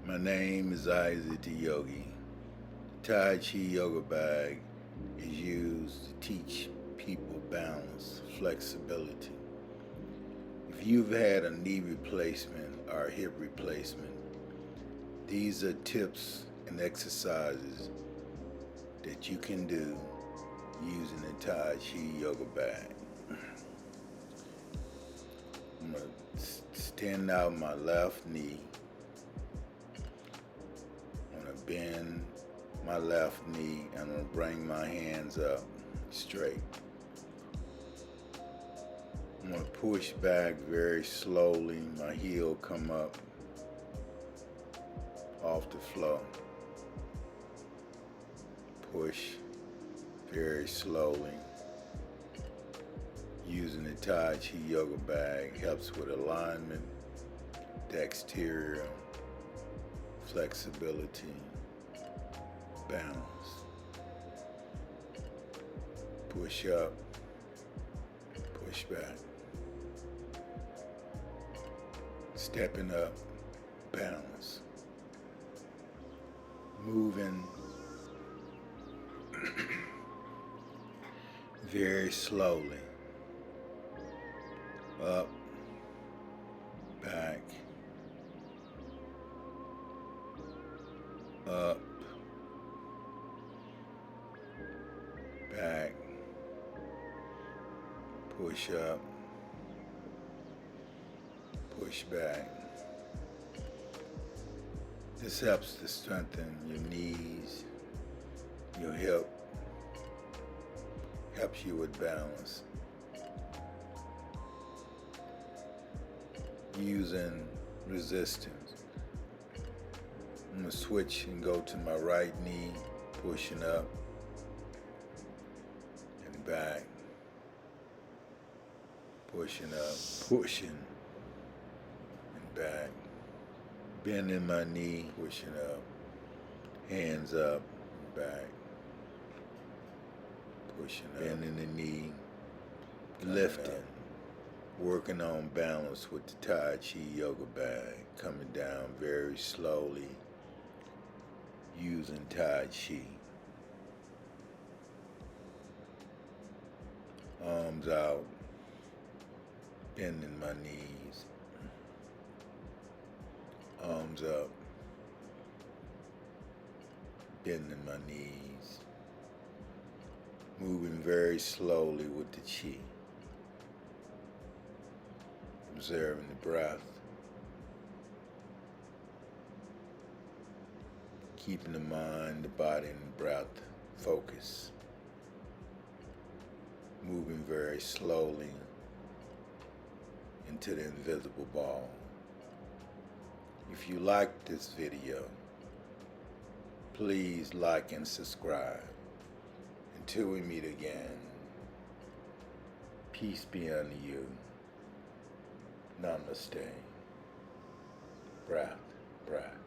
My name is Isaac the Yogi. The Tai Chi Yoga bag is used to teach people balance, flexibility. If you've had a knee replacement or a hip replacement, these are tips and exercises that you can do using the Tai Chi Yoga bag. I'm going to stand out my left knee. I'm going to bend my left knee and I'm going to bring my hands up straight. I'm going to push back very slowly. My heel come up off the floor. Push very slowly. Using the Tai Chi Yoga bag helps with alignment, dexterity, flexibility, balance. Push up, push back. Stepping up, balance. Moving very slowly. Up, back, up, back, push up, push back. This helps to strengthen your knees, your hip, helps you with balance. Using resistance. I'm going to switch and go to my right knee, pushing up and back, pushing up, pushing and back, bending my knee, pushing up, hands up and back, pushing up, bending the knee, lifting. Working on balance with the Tai Chi Yoga bag, coming down very slowly, using Tai Chi. Arms out, bending my knees. Arms up, bending my knees. Moving very slowly with the Chi. Observing the breath, keeping the mind, the body, and the breath focused. Moving very slowly into the invisible ball. If you like this video, please like and subscribe. Until we meet again, peace be unto you. Namaste. Breath, breath.